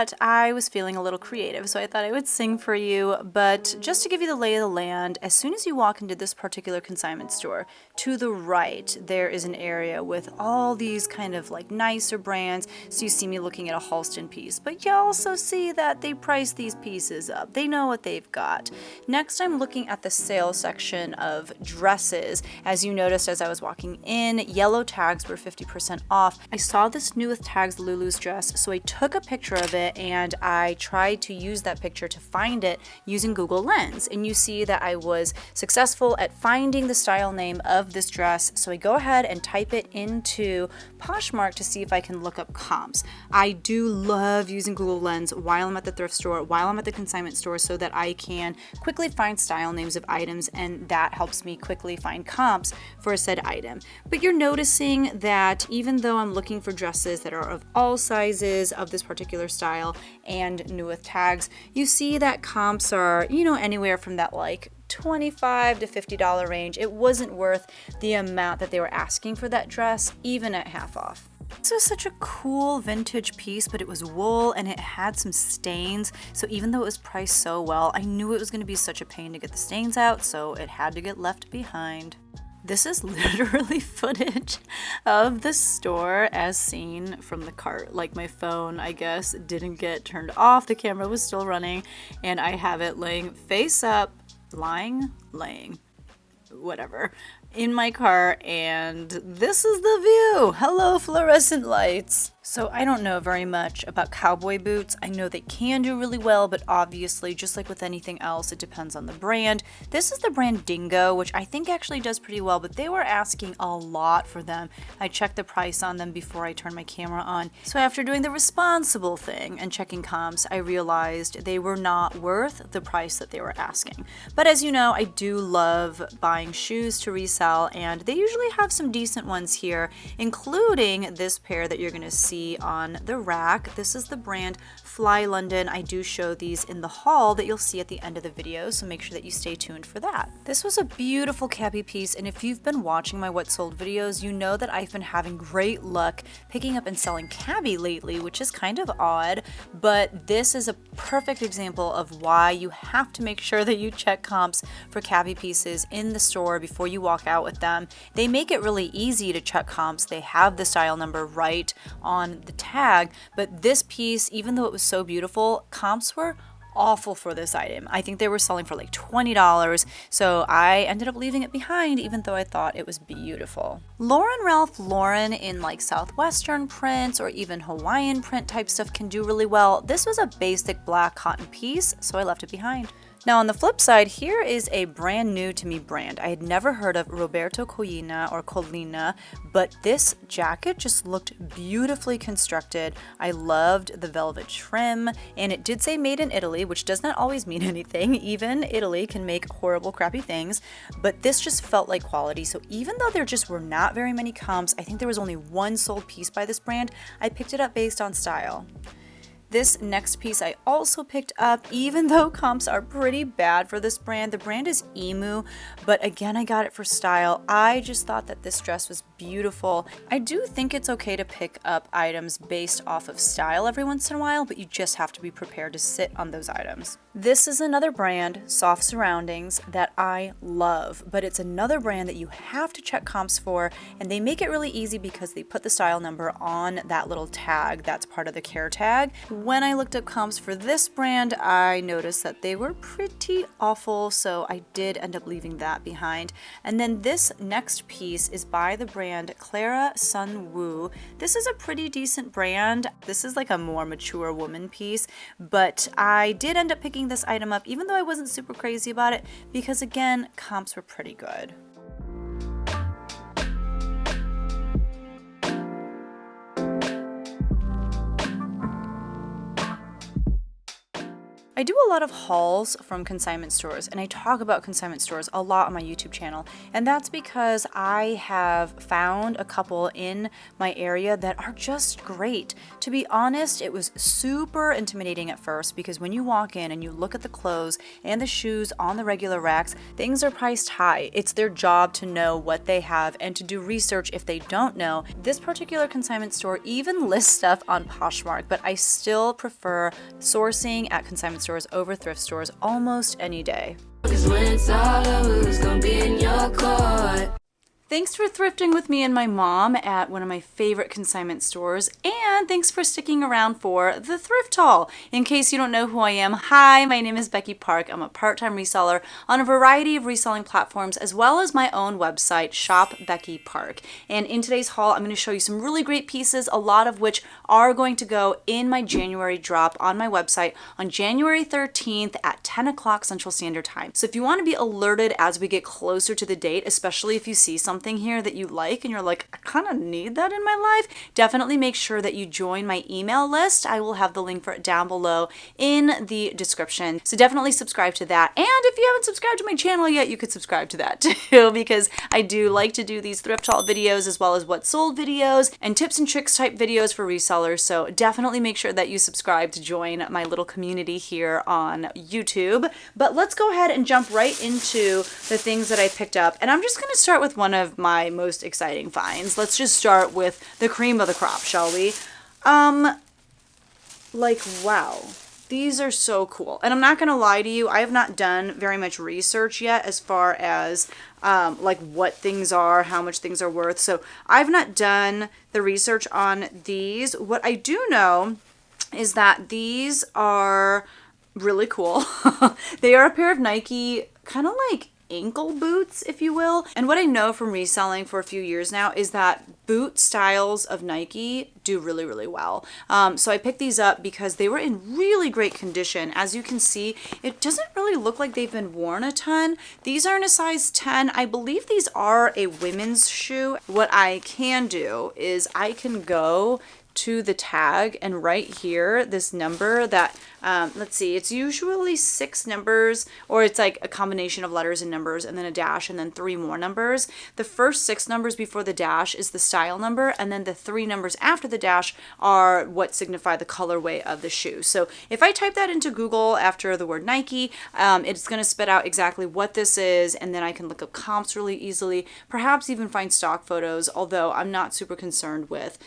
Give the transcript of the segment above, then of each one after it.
that I was feeling a little creative, so I thought I would sing for you. But just to give you the lay of the land, as soon as you walk into this particular consignment store, to the right, there is an area with all these kind of like nicer brands. So you see me looking at a Halston piece, but you also see that they price these pieces up. They know what they've got. Next, I'm looking at the sale section of dresses. As you noticed as I was walking in, yellow tags were 50% off. I saw this new with tags Lulu's dress, so I took a picture of it and I tried to use that picture to find it using Google Lens. And you see that I was successful at finding the style name of this dress. So I go ahead and type it into Poshmark to see if I can look up comps. I do love using Google Lens while I'm at the thrift store, while I'm at the consignment store, so that I can quickly find style names of items, and that helps me quickly find comps for a said item. But you're noticing that even though I'm looking for dresses that are of all sizes of this particular style and new with tags, you see that comps are, anywhere from that like $25 to $50 range. It wasn't worth the amount that they were asking for that dress, even at half off. This was such a cool vintage piece, but it was wool and it had some stains. So even though it was priced so well, I knew it was going to be such a pain to get the stains out, so it had to get left behind. This is literally footage of the store as seen from the cart. Like my phone, I guess, didn't get turned off. The camera was still running and I have it laying face up, laying, whatever, in my car, and this is the view. Hello, fluorescent lights. So I don't know very much about cowboy boots. I know they can do really well, but obviously, just like with anything else, it depends on the brand. This is the brand Dingo, which I think actually does pretty well, but they were asking a lot for them. I checked the price on them before I turned my camera on. So after doing the responsible thing and checking comps, I realized they were not worth the price that they were asking. But as you know, I do love buying shoes to resell, and they usually have some decent ones here, including this pair that you're gonna see on the rack. This is the brand Fly London. I do show these in the haul that you'll see at the end of the video, so make sure that you stay tuned for that. This was a beautiful cabbie piece, and if you've been watching my what sold videos, you know that I've been having great luck picking up and selling cabbie lately, which is kind of odd, but this is a perfect example of why you have to make sure that you check comps for cabbie pieces in the store before you walk out with them. They make it really easy to check comps. They have the style number right on the tag, but this piece, even though it was so beautiful, comps were awful for this item. I think they were selling for like $20, so I ended up leaving it behind even though I thought it was beautiful. Lauren Ralph Lauren in like Southwestern prints or even Hawaiian print type stuff can do really well. This was a basic black cotton piece, so I left it behind. Now on the flip side, here is a brand new to me brand. I had never heard of Roberto Collina or Collina, but this jacket just looked beautifully constructed. I loved the velvet trim, and it did say made in Italy, which does not always mean anything. Even Italy can make horrible, crappy things, but this just felt like quality. So even though there just were not very many comps, I think there was only one sold piece by this brand, I picked it up based on style. This next piece I also picked up, even though comps are pretty bad for this brand. The brand is Emu, but again, I got it for style. I just thought that this dress was beautiful. I do think it's okay to pick up items based off of style every once in a while, but you just have to be prepared to sit on those items. This is another brand, Soft Surroundings, that I love, but it's another brand that you have to check comps for, and they make it really easy because they put the style number on that little tag that's part of the care tag. When I looked up comps for this brand, I noticed that they were pretty awful, so I did end up leaving that behind. And then this next piece is by the brand Clara Sun Wu. This is a pretty decent brand. This is like a more mature woman piece, but I did end up picking this item up even though I wasn't super crazy about it because again, comps were pretty good. I I do a lot of hauls from consignment stores, and I talk about consignment stores a lot on my YouTube channel, and that's because I have found a couple in my area that are just great. To be honest, it was super intimidating at first because when you walk in and you look at the clothes and the shoes on the regular racks, things are priced high. It's their job to know what they have and to do research if they don't know. This particular consignment store even lists stuff on Poshmark, but I still prefer sourcing at consignment stores over thrift stores almost any day. 'Cause when it's all over, who's gonna be in your court? Thanks for thrifting with me and my mom at one of my favorite consignment stores, and thanks for sticking around for the thrift haul. In case you don't know who I am, hi, my name is Becky Park. I'm a part-time reseller on a variety of reselling platforms, as well as my own website, Shop Becky Park. And in today's haul, I'm going to show you some really great pieces, a lot of which are going to go in my January drop on my website on January 13th at 10 o'clock Central Standard Time. So if you want to be alerted as we get closer to the date, especially if you see something here that you like and you're like, I kind of need that in my life, definitely make sure that you join my email list. I will have the link for it down below in the description. So definitely subscribe to that. And if you haven't subscribed to my channel yet, you could subscribe to that too, because I do like to do these thrift haul videos as well as what sold videos and tips and tricks type videos for resellers. So definitely make sure that you subscribe to join my little community here on YouTube. But let's go ahead and jump right into the things that I picked up. And I'm just going to start with one of my most exciting finds. Let's just start with the cream of the crop, shall we? Like, wow. These are so cool. And I'm not going to lie to you, I have not done very much research yet as far as like what things are, how much things are worth. So I've not done the research on these. What I do know is that these are really cool. They are a pair of Nike, kind of like ankle boots, if you will. And what I know from reselling for a few years now is that boot styles of Nike do really, really well. So I picked these up because they were in really great condition. As you can see, it doesn't really look like they've been worn a ton. These are in a size 10. I believe these are a women's shoe. What I can do is I can go to the tag and right here, this number that, let's see, it's usually 6 numbers, or it's like a combination of letters and numbers and then a dash and then 3 more numbers. The first 6 numbers before the dash is the style number, and then the 3 numbers after the dash are what signify the colorway of the shoe. So if I type that into Google after the word Nike, it's going to spit out exactly what this is, and then I can look up comps really easily, perhaps even find stock photos, although I'm not super concerned with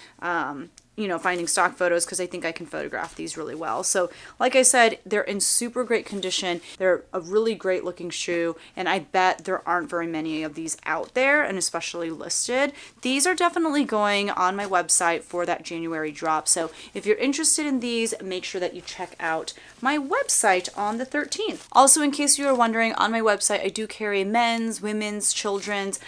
you know, finding stock photos because I think I can photograph these really well. So like I said, they're in super great condition. They're a really great looking shoe, and I bet there aren't very many of these out there, and especially listed. These are definitely going on my website for that January drop. So if you're interested in these, make sure that you check out my website on the 13th. Also, in case you are wondering, on my website I do carry men's, women's, children's.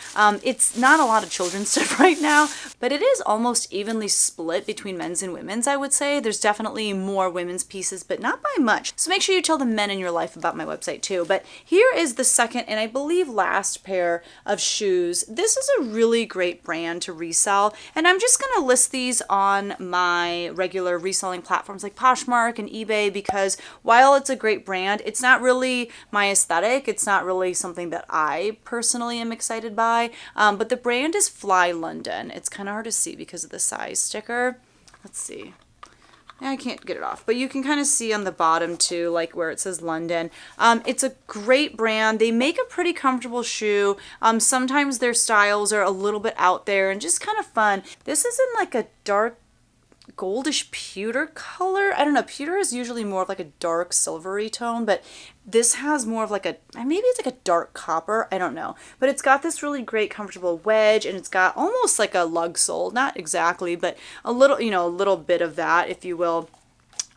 It's not a lot of children's stuff right now, but it is almost evenly split between men's and women's, I would say. There's definitely more women's pieces, but not by much. So make sure you tell the men in your life about my website too. But here is the second and I believe last pair of shoes. This is a really great brand to resell, and I'm just going to list these on my regular reselling platforms like Poshmark and eBay because while it's a great brand, it's not really my aesthetic. It's not really something that I personally am excited by, but the brand is Fly London. It's kind of hard to see because of the size sticker. Let's see. I can't get it off, but you can kind of see on the bottom too, like where it says London. It's a great brand. They make a pretty comfortable shoe. Sometimes their styles are a little bit out there and just kind of fun. This is in like a dark goldish pewter color. I don't know, pewter is usually more of like a dark silvery tone, but this has more of like a, maybe it's like a dark copper, I don't know. But it's got this really great comfortable wedge, and it's got almost like a lug sole, not exactly, but a little, you know, a little bit of that, if you will.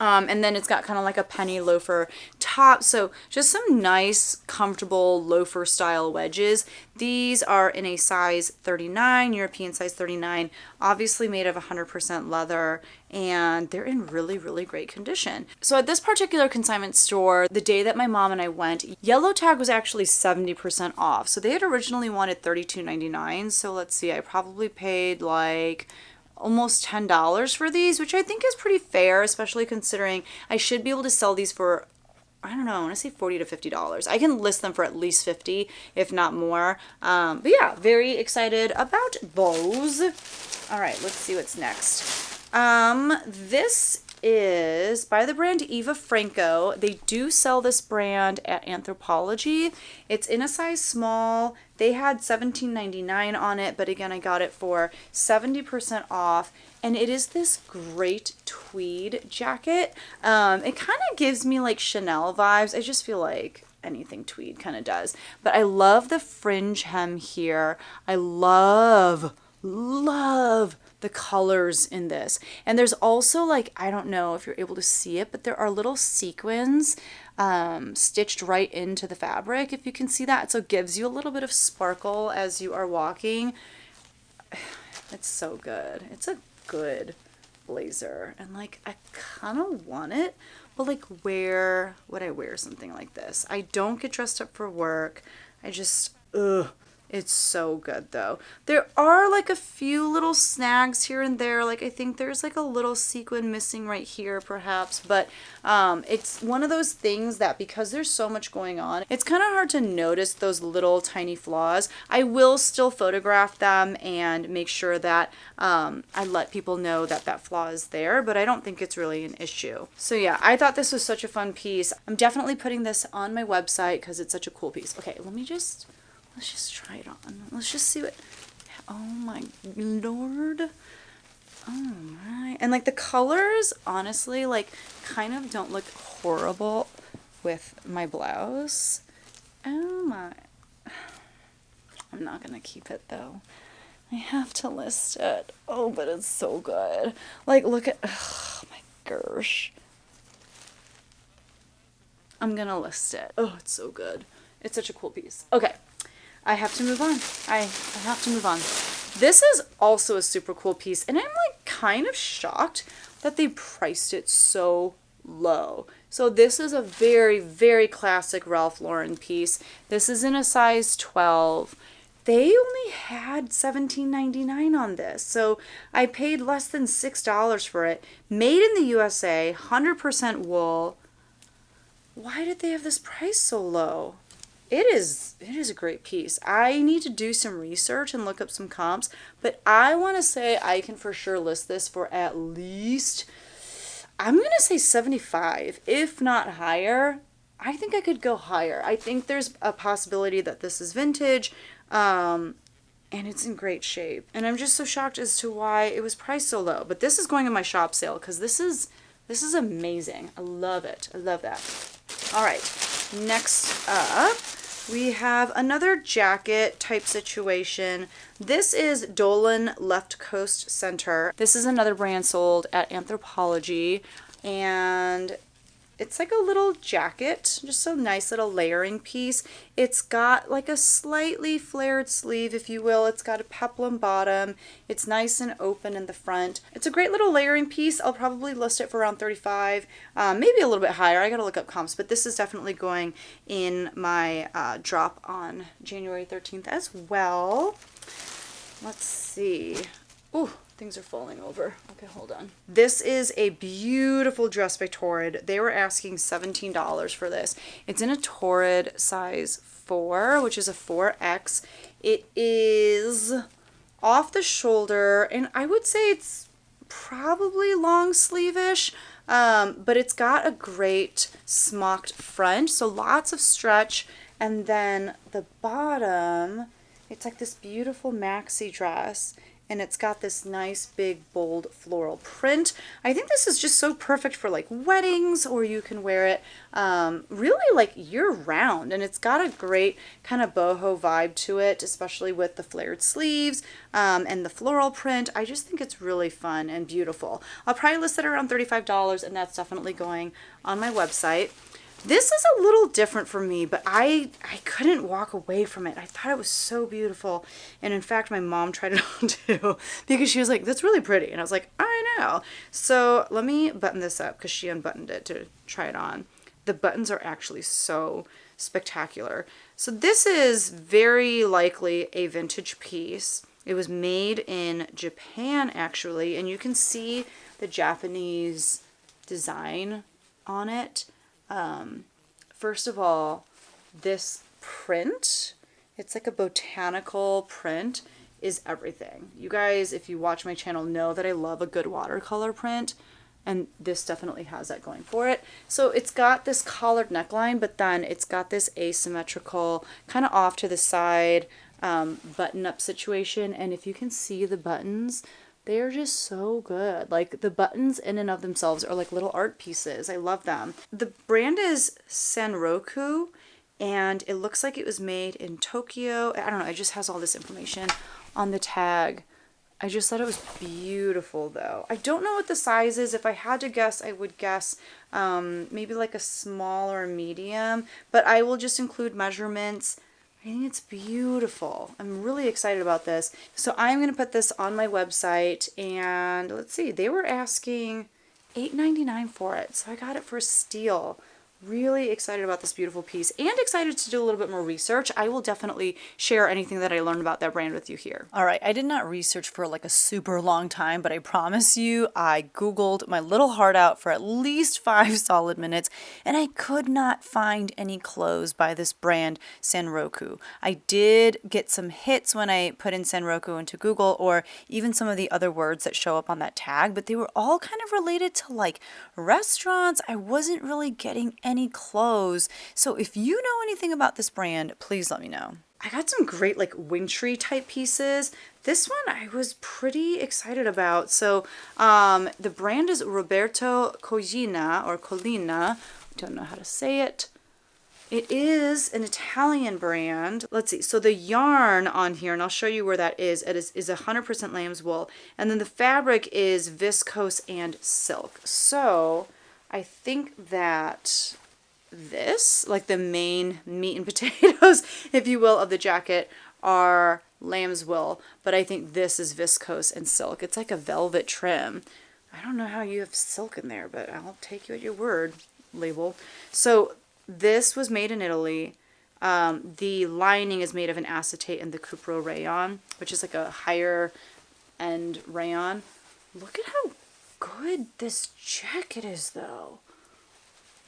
And then it's got kind of like a penny loafer top. So just some nice, comfortable loafer style wedges. These are in a size 39, European size 39, obviously made of 100% leather, and they're in really, really great condition. So at this particular consignment store, the day that my mom and I went, yellow tag was actually 70% off. So they had originally wanted $32.99. So let's see, I probably paid like almost $10 for these, which I think is pretty fair, especially considering I should be able to sell these for I don't know, I want to say $40 to $50. I can list them for at least 50, if not more. But yeah, very excited about those. All right, let's see what's next. This is by the brand Eva Franco. They do sell this brand at Anthropologie. It's in a size small. They had $17.99 on it, but again, I got it for 70% off. And it is this great tweed jacket. It kind of gives me like Chanel vibes. I just feel like anything tweed kind of does. But I love the fringe hem here. I love the colors in this. And there's also like, I don't know if you're able to see it, but there are little sequins stitched right into the fabric, if you can see that. So it gives you a little bit of sparkle as you are walking. It's so good. It's a good blazer. And like, I kind of want it, but like, where would I wear something like this? I don't get dressed up for work. I just, ugh. It's so good though. There are like a few little snags here and there. Like I think there's like a little sequin missing right here perhaps, but it's one of those things that because there's so much going on, it's kind of hard to notice those little tiny flaws. I will still photograph them and make sure that I let people know that that flaw is there, but I don't think it's really an issue. So yeah, I thought this was such a fun piece. I'm definitely putting this on my website because it's such a cool piece. Okay, let's just try it on. Let's just see what, oh my Lord. Oh my. And like the colors, honestly, like kind of don't look horrible with my blouse. Oh my. I'm not going to keep it though. I have to list it. Oh, but it's so good. Like look at, oh my gosh. I'm going to list it. Oh, it's so good. It's such a cool piece. Okay. I have to move on. I have to move on. This is also a super cool piece, and I'm like kind of shocked that they priced it so low. So this is a very, very classic Ralph Lauren piece. This is in a size 12. They only had $17.99 on this. So I paid less than $6 for it. Made in the USA, 100% wool. Why did they have this price so low? It is a great piece. I need to do some research and look up some comps, but I want to say I can for sure list this for at least, I'm going to say 75, if not higher. I think I could go higher. I think there's a possibility that this is vintage, and it's in great shape. And I'm just so shocked as to why it was priced so low. But this is going in my shop sale because this is amazing. I love it. I love that. All right, next up, we have another jacket type situation. This is Dolan Left Coast Center. This is another brand sold at Anthropologie, and it's like a little jacket, just a nice little layering piece. It's got like a slightly flared sleeve, if you will. It's got a peplum bottom. It's nice and open in the front. It's a great little layering piece. I'll probably list it for around 35, maybe a little bit higher. I gotta look up comps, but this is definitely going in my drop on January 13th as well. Let's see. Ooh. Things are falling over. Okay, hold on. This is a beautiful dress by Torrid. They were asking $17 for this. It's in a Torrid size 4, which is a 4X. It is off the shoulder, and I would say it's probably long sleeve-ish, but it's got a great smocked front, so lots of stretch, and then the bottom, it's like this beautiful maxi dress, and it's got this nice big bold floral print. I think this is just so perfect for like weddings, or you can wear it really like year round, and it's got a great kind of boho vibe to it, especially with the flared sleeves and the floral print. I just think it's really fun and beautiful. I'll probably list it around $35, and that's definitely going on my website. This is a little different for me, but I couldn't walk away from it. I thought it was so beautiful. And in fact, my mom tried it on too, because she was like, that's really pretty. And I was like, I know. So let me button this up because she unbuttoned it to try it on. The buttons are actually so spectacular. So this is very likely a vintage piece. It was made in Japan actually, and you can see the Japanese design on it. first of all, this print, it's like a botanical print, is everything. You guys, if you watch my channel, know that I love a good watercolor print, and this definitely has that going for it. So it's got this collared neckline, but then it's got this asymmetrical, kind of off to the side button-up situation. And if you can see the buttons, they're just so good. Like, the buttons in and of themselves are like little art pieces. I love them. The brand is Sanroku, and it looks like it was made in Tokyo. I don't know, it just has all this information on the tag. I just thought it was beautiful though. I don't know what the size is. If I had to guess, I would guess maybe like a small or medium, but I will just include measurements. I think it's beautiful. I'm really excited about this. So I'm going to put this on my website, and let's see, they were asking $8.99 for it. So I got it for a steal. Really excited about this beautiful piece, and excited to do a little bit more research. I will definitely share anything that I learned about that brand with you here. All right, I did not research for like a super long time, but I promise you I Googled my little heart out for at least 5 solid minutes, and I could not find any clothes by this brand Sanroku. I did get some hits when I put in Sanroku into Google, or even some of the other words that show up on that tag, but they were all kind of related to like restaurants. I wasn't really getting any clothes. So if you know anything about this brand, please let me know. I got some great like wintry type pieces. This one I was pretty excited about. So the brand is Roberto Collina or Collina. Don't know how to say it. It is an Italian brand. Let's see. So the yarn on here, and I'll show you where that is. It is 100% lamb's wool. And then the fabric is viscose and silk. So I think that this, like the main meat and potatoes, if you will, of the jacket are lamb's wool, but I think this is viscose and silk. It's like a velvet trim. I don't know how you have silk in there, but I'll take you at your word, label. So this was made in Italy. The lining is made of an acetate and the cupro rayon, which is like a higher end rayon. Look at how good this jacket is though.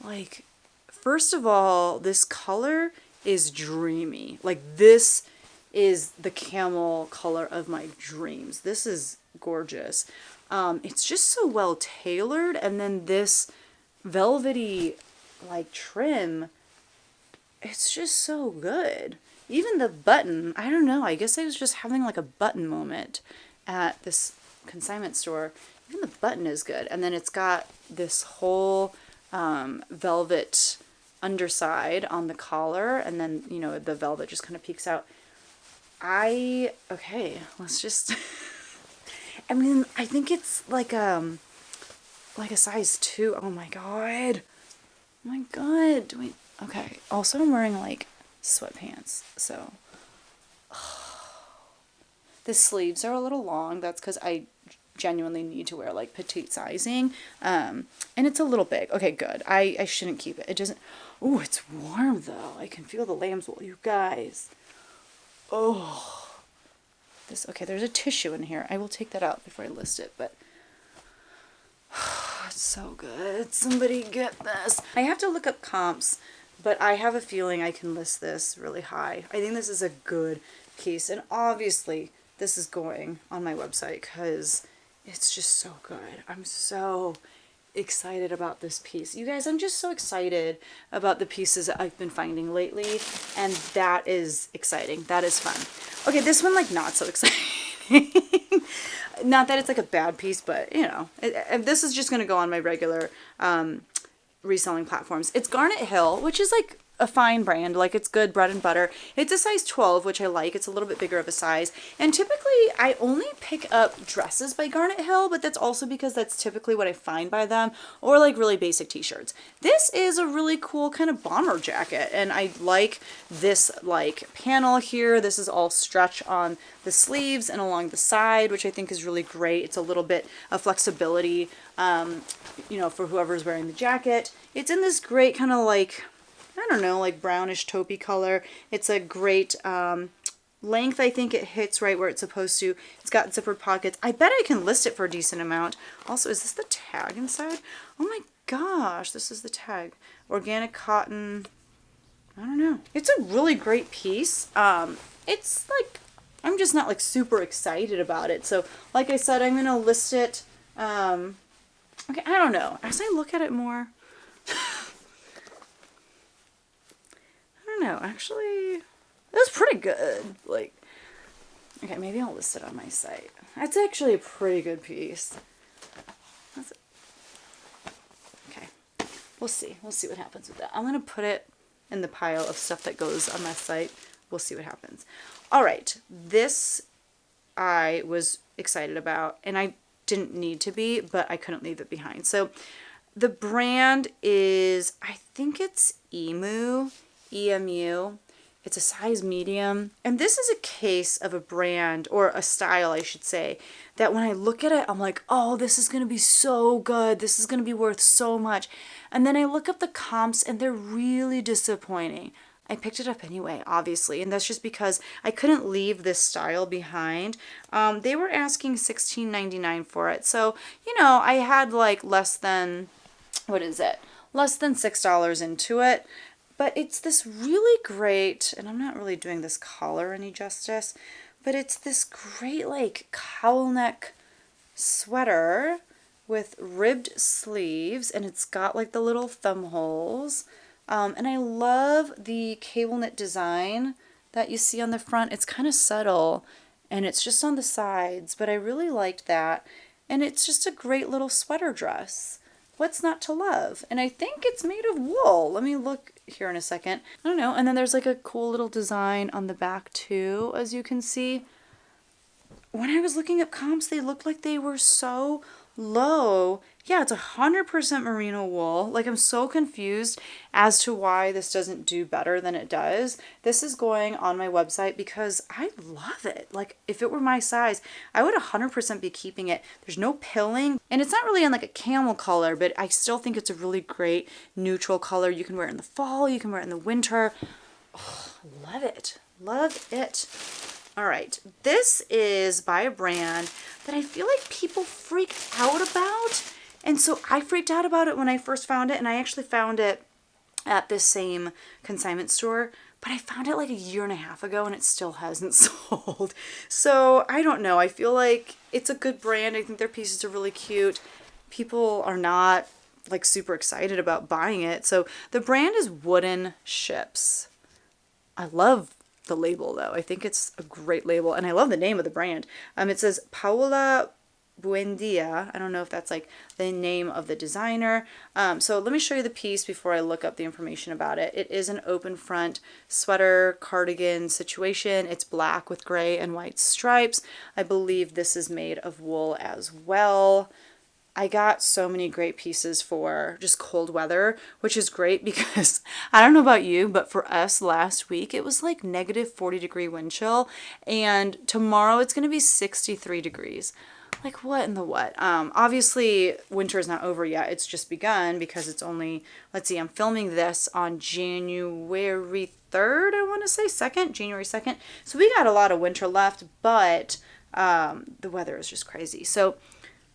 Like, first of all, this color is dreamy. Like, this is the camel color of my dreams. This is gorgeous. It's just so well tailored, and then this velvety like trim, it's just so good. Even the button, I don't know, I guess I was just having like a button moment at this consignment store. Even the button is good. And then it's got this whole velvet underside on the collar, and then, you know, the velvet just kind of peeks out. Okay, let's just I mean, I think it's like a size 2. Oh my god. Oh my god. Wait. Okay. Also, I'm wearing like sweatpants, so the sleeves are a little long. That's because I genuinely need to wear like petite sizing, and it's a little big. Okay, good. I shouldn't keep it. It doesn't. Oh, it's warm though. I can feel the lamb's wool, you guys. Oh, this. Okay, there's a tissue in here. I will take that out before I list it, but it's so good. Somebody get this. I have to look up comps, but I have a feeling I can list this really high. I think this is a good piece, and obviously this is going on my website because it's just so good. I'm so excited about this piece. You guys, I'm just so excited about the pieces that I've been finding lately, and that is exciting. That is fun. Okay, this one, like, not so exciting. Not that it's like a bad piece, but, you know, this is just going to go on my regular reselling platforms. It's Garnet Hill, which is like a fine brand. Like, it's good bread and butter. It's a size 12, which I like. It's a little bit bigger of a size. And typically I only pick up dresses by Garnet Hill, but that's also because that's typically what I find by them, or like really basic t-shirts. This is a really cool kind of bomber jacket, and I like this like panel here. This is all stretch on the sleeves and along the side, which I think is really great. It's a little bit of flexibility, you know, for whoever's wearing the jacket. It's in this great kind of like, I don't know, like brownish taupey color. It's a great length. I think it hits right where it's supposed to. It's got zippered pockets. I bet I can list it for a decent amount. Also, is this the tag inside? Oh my gosh, this is the tag. Organic cotton. I don't know. It's a really great piece. It's like, I'm just not like super excited about it. So like I said, I'm going to list it. Okay, I don't know. As I look at it more, I don't know. Actually, it was pretty good. Like, okay, maybe I'll list it on my site. That's actually a pretty good piece. Okay, we'll see. We'll see what happens with that. I'm going to put it in the pile of stuff that goes on my site. We'll see what happens. All right, this I was excited about, and I didn't need to be, but I couldn't leave it behind. So the brand is, I think it's EMU. It's a size medium. And this is a case of a brand, or a style, I should say, that when I look at it, I'm like, oh, this is going to be so good. This is going to be worth so much. And then I look up the comps and they're really disappointing. I picked it up anyway, obviously, and that's just because I couldn't leave this style behind. They were asking $16.99 for it. So, you know, I had like less than, what is it? Less than $6 into it. But it's this really great, and I'm not really doing this collar any justice, but it's this great like cowl neck sweater with ribbed sleeves, and it's got like the little thumb holes. And I love the cable knit design that you see on the front. It's kind of subtle, and it's just on the sides, but I really liked that. And it's just a great little sweater dress. What's not to love? And I think it's made of wool. Let me look here in a second. I don't know. And then there's like a cool little design on the back too, as you can see. When I was looking up comps, they looked like they were so low. Yeah, it's 100% merino wool. Like, I'm so confused as to why this doesn't do better than it does. This is going on my website because I love it. Like, if it were my size, I would 100% be keeping it. There's no pilling, and it's not really in like a camel color, but I still think it's a really great neutral color. You can wear it in the fall, you can wear it in the winter. Oh, love it. Love it. All right, this is by a brand that I feel like people freak out about. And so I freaked out about it when I first found it, and I actually found it at this same consignment store, but I found it like a year and a half ago and it still hasn't sold. So I don't know. I feel like it's a good brand. I think their pieces are really cute. People are not like super excited about buying it. So the brand is Wooden Ships. I love the label though. I think it's a great label, and I love the name of the brand. It says Paola Buendia. I don't know if that's like the name of the designer. So let me show you the piece before I look up the information about it. It is an open front sweater cardigan situation. It's black with gray and white stripes. I believe this is made of wool as well. I got so many great pieces for just cold weather, which is great because I don't know about you, but for us last week, it was like negative 40-degree wind chill, and tomorrow it's going to be 63 degrees. Like, what in the what? Obviously, winter is not over yet. It's just begun because it's only, let's see, I'm filming this on January 3rd, I want to say, January 2nd. So we got a lot of winter left, but the weather is just crazy. So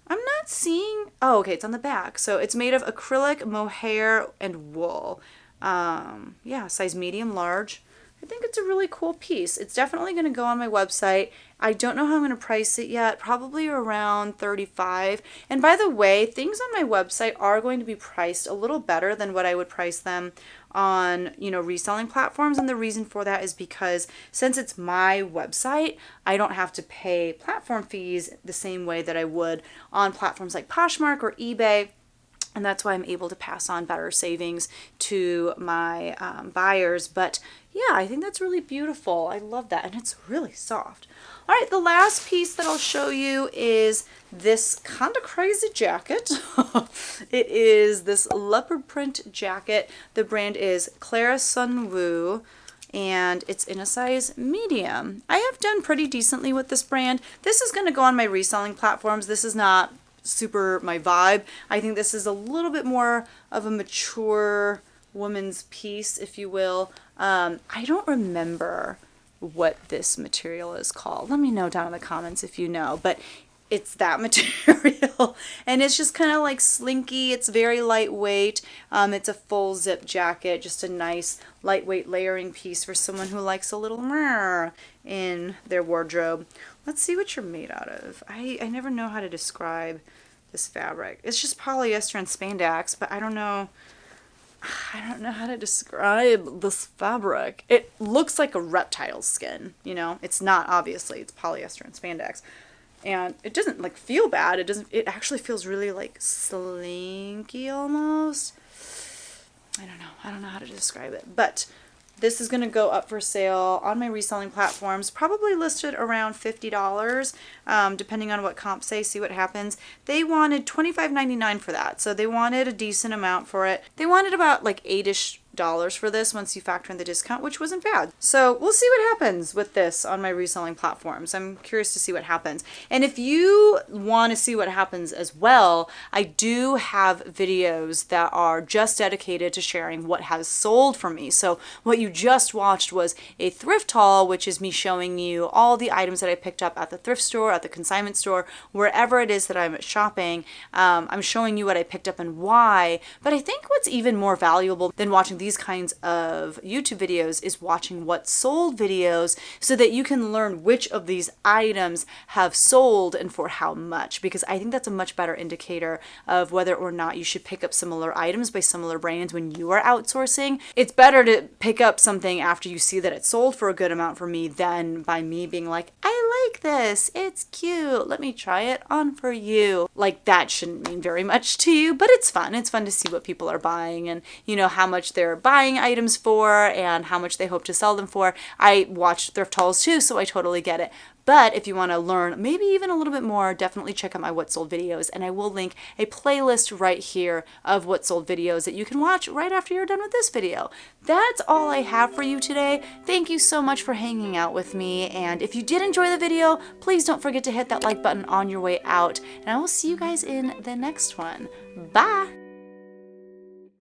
I'm not seeing, oh, okay, it's on the back. So it's made of acrylic, mohair, and wool. Yeah, size medium, large. I think it's a really cool piece. It's definitely going to go on my website. I don't know how I'm going to price it yet, probably around $35. And by the way, things on my website are going to be priced a little better than what I would price them on, you know, reselling platforms. And the reason for that is because since it's my website, I don't have to pay platform fees the same way that I would on platforms like Poshmark or eBay. And that's why I'm able to pass on better savings to my buyers. But yeah, I think that's really beautiful. I love that. And it's really soft. All right, the last piece that I'll show you is this kind of crazy jacket. It is this leopard print jacket. The brand is Clara Sun Wu, and it's in a size medium. I have done pretty decently with this brand. This is going to go on my reselling platforms. This is not super my vibe. I think this is a little bit more of a mature woman's piece, if you will. I don't remember what this material is called. Let me know down in the comments if you know, but it's that material. And it's just kind of like slinky. It's very lightweight. It's a full zip jacket, just a nice lightweight layering piece for someone who likes a little meh in their wardrobe. Let's see what you're made out of. I never know how to describe this fabric. It's just polyester and spandex, but I don't know how to describe this fabric. It looks like a reptile skin, you know? It's not, obviously. It's polyester and spandex. And it doesn't like feel bad. It actually feels really like slinky almost. I don't know how to describe it. But this is going to go up for sale on my reselling platforms, probably listed around $50, depending on what comps say, see what happens. They wanted $25.99 for that, so they wanted a decent amount for it. They wanted about like $8-ish for this once you factor in the discount, which wasn't bad. So we'll see what happens with this on my reselling platforms. I'm curious to see what happens. And if you want to see what happens as well, I do have videos that are just dedicated to sharing what has sold for me. So what you just watched was a thrift haul, which is me showing you all the items that I picked up at the thrift store, at the consignment store, wherever it is that I'm shopping. I'm showing you what I picked up and why. But I think what's even more valuable than watching these kinds of YouTube videos is watching what sold videos, so that you can learn which of these items have sold and for how much, because I think that's a much better indicator of whether or not you should pick up similar items by similar brands when you are outsourcing. It's better to pick up something after you see that it sold for a good amount for me than by me being like, I like this, it's cute, let me try it on for you. Like, that shouldn't mean very much to you, but it's fun. It's fun to see what people are buying and, you know, how much they're buying items for and how much they hope to sell them for. I watch thrift hauls too, so I totally get it. But if you want to learn maybe even a little bit more, definitely check out my What Sold videos, and I will link a playlist right here of What Sold videos that you can watch right after you're done with this video. That's all I have for you today. Thank you so much for hanging out with me, and if you did enjoy the video, please don't forget to hit that like button on your way out, and I will see you guys in the next one. Bye!